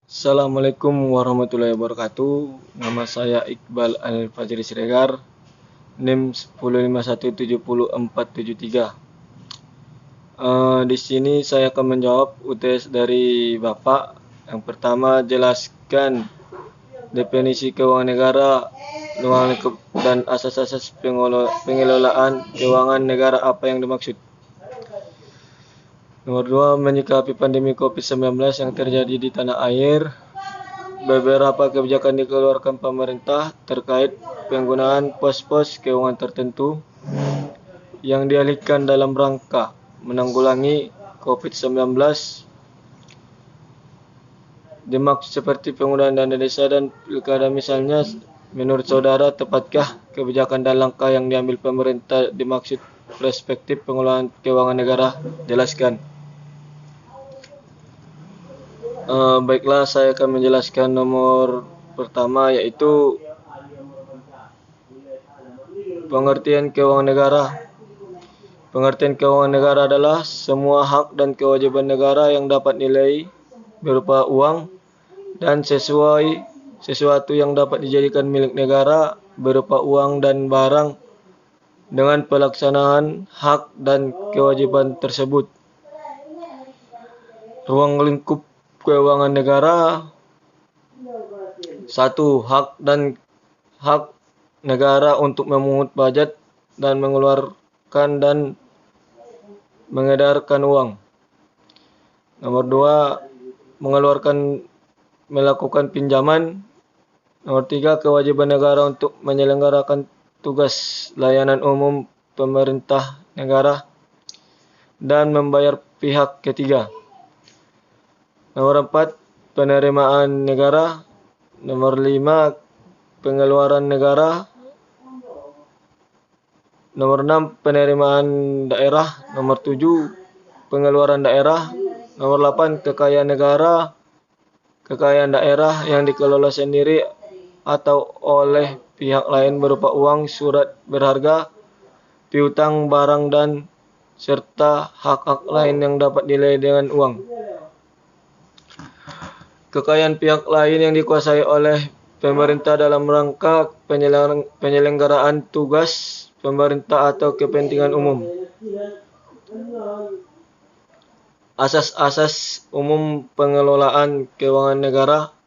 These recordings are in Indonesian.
Assalamualaikum warahmatullahi wabarakatuh. Nama saya Iqbal Al-Fajri Siregar, NIM 105170473. Di sini saya akan menjawab UTS dari Bapak. Yang pertama, jelaskan definisi keuangan negara, luar lingkup dan asas-asas pengelolaan keuangan negara apa yang dimaksud. Nomor 2, menyikapi pandemi COVID-19 yang terjadi di tanah air. Beberapa kebijakan dikeluarkan pemerintah terkait penggunaan pos-pos keuangan tertentu yang dialihkan dalam rangka menanggulangi COVID-19. Dimaksud seperti penggunaan dana desa dan pilkada misalnya. Menurut saudara, tepatkah kebijakan dan langkah yang diambil pemerintah dimaksud perspektif pengelolaan keuangan negara? Jelaskan. Baiklah, saya akan menjelaskan nomor pertama, yaitu pengertian keuangan negara. Pengertian keuangan negara adalah semua hak dan kewajiban negara yang dapat nilai berupa uang dan sesuatu yang dapat dijadikan milik negara berupa uang dan barang dengan pelaksanaan hak dan kewajiban tersebut. Ruang lingkup keuangan negara. 1. Hak negara untuk memungut pajak dan mengeluarkan dan mengedarkan uang. Nomor 2, melakukan pinjaman. Nomor 3, kewajiban negara untuk menyelenggarakan tugas layanan umum pemerintah negara dan membayar pihak ketiga. Nomor 4, penerimaan negara. Nomor 5, pengeluaran negara. Nomor 6, penerimaan daerah. Nomor 7, pengeluaran daerah. Nomor 8, kekayaan negara. Kekayaan daerah yang dikelola sendiri atau oleh pihak lain berupa uang, surat berharga, piutang, barang, dan serta hak-hak lain yang dapat dinilai dengan uang. Kekayaan pihak lain yang dikuasai oleh pemerintah dalam rangka penyelenggaraan tugas pemerintah atau kepentingan umum. Asas-asas umum pengelolaan keuangan negara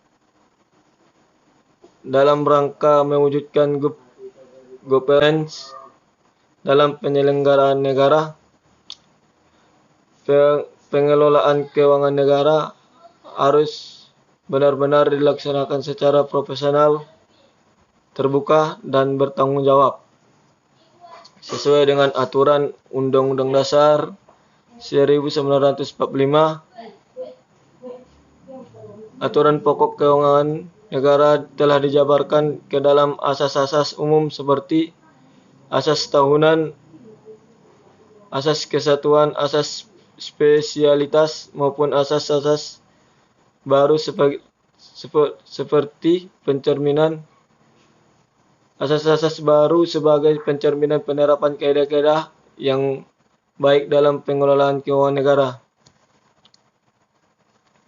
dalam rangka mewujudkan governance dalam penyelenggaraan negara. Pengelolaan keuangan negara harus benar-benar dilaksanakan secara profesional, terbuka, dan bertanggung jawab sesuai dengan aturan Undang-Undang Dasar 1945. Aturan pokok keuangan negara telah dijabarkan ke dalam asas-asas umum seperti asas tahunan, asas kesatuan, asas spesialitas, maupun asas-asas baru seperti pencerminan asas-asas baru sebagai pencerminan penerapan kaidah-kaidah yang baik dalam pengelolaan keuangan negara.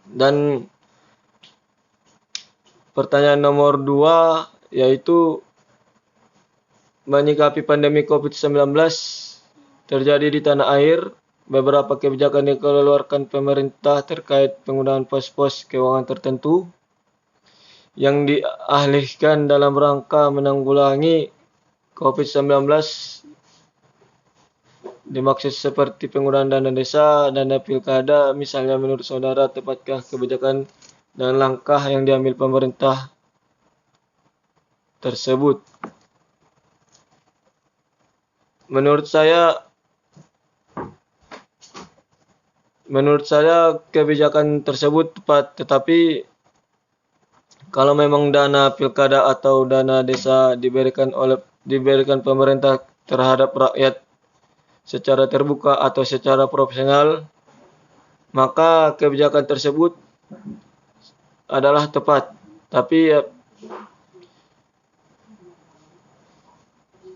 Dan pertanyaan nomor 2, yaitu menyikapi pandemi COVID-19 terjadi di tanah air. Beberapa kebijakan dikeluarkan pemerintah terkait penggunaan pos-pos keuangan tertentu yang dialihkan dalam rangka menanggulangi COVID-19. Dimaksud seperti penggunaan dana desa, dana pilkada misalnya. Menurut saudara, tepatkah kebijakan dan langkah yang diambil pemerintah tersebut? Menurut saya kebijakan tersebut tepat, tetapi kalau memang dana pilkada atau dana desa diberikan pemerintah terhadap rakyat secara terbuka atau secara profesional, maka kebijakan tersebut adalah tepat. Tapi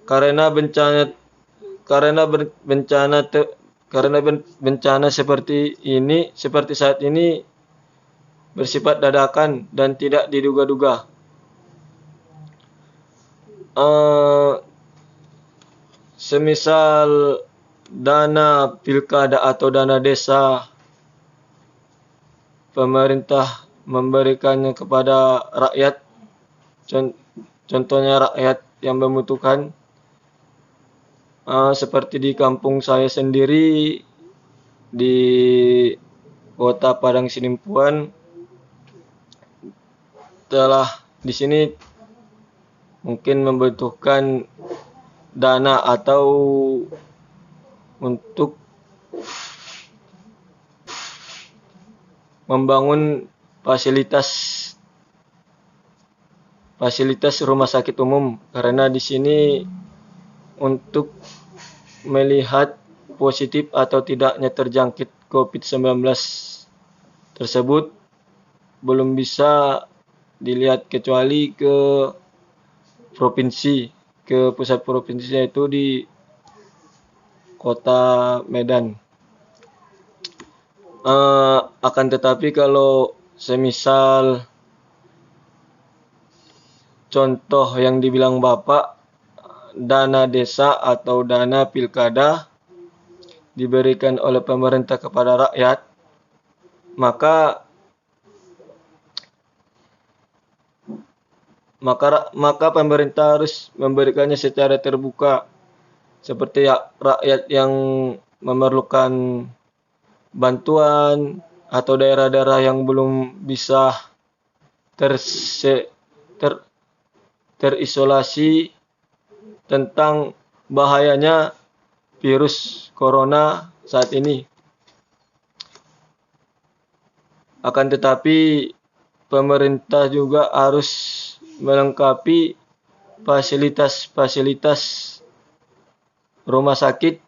karena bencana seperti saat ini, bersifat dadakan dan tidak diduga-duga. Semisal dana pilkada atau dana desa, pemerintah memberikannya kepada rakyat, contohnya rakyat yang membutuhkan, seperti di kampung saya sendiri di Kota Padang Sidimpuan, telah di sini mungkin membutuhkan dana atau untuk membangun fasilitas rumah sakit umum, karena di sini untuk melihat positif atau tidaknya terjangkit COVID-19 tersebut belum bisa dilihat kecuali ke provinsi, ke pusat provinsi, yaitu di Kota Medan. Akan tetapi kalau semisal contoh yang dibilang Bapak, dana desa atau dana pilkada diberikan oleh pemerintah kepada rakyat, maka pemerintah harus memberikannya secara terbuka, seperti rakyat yang memerlukan bantuan atau daerah-daerah yang belum bisa terisolasi tentang bahayanya virus corona saat ini. Akan tetapi pemerintah juga harus melengkapi fasilitas rumah sakit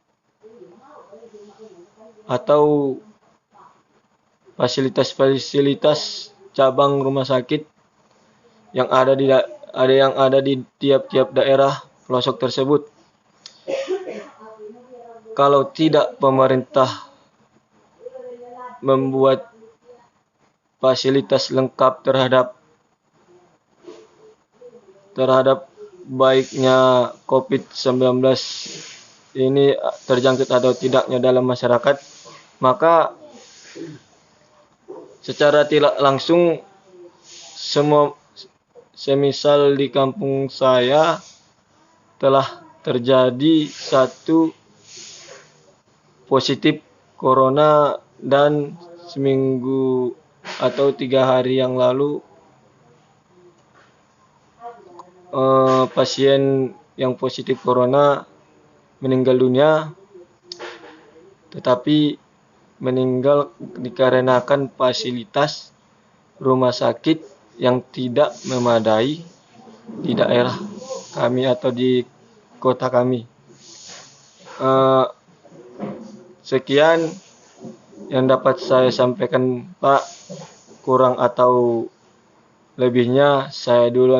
atau fasilitas cabang rumah sakit yang ada di tiap-tiap daerah pelosok tersebut. Kalau tidak pemerintah membuat fasilitas lengkap terhadap baiknya COVID-19 ini terjangkit atau tidaknya dalam masyarakat, maka secara tidak langsung semisal di kampung saya telah terjadi satu positif corona, dan seminggu atau 3 hari yang lalu pasien yang positif corona meninggal dunia, tetapi meninggal dikarenakan fasilitas rumah sakit yang tidak memadai di daerah kami atau di kota kami. Sekian yang dapat saya sampaikan, Pak. Kurang atau lebihnya saya duluan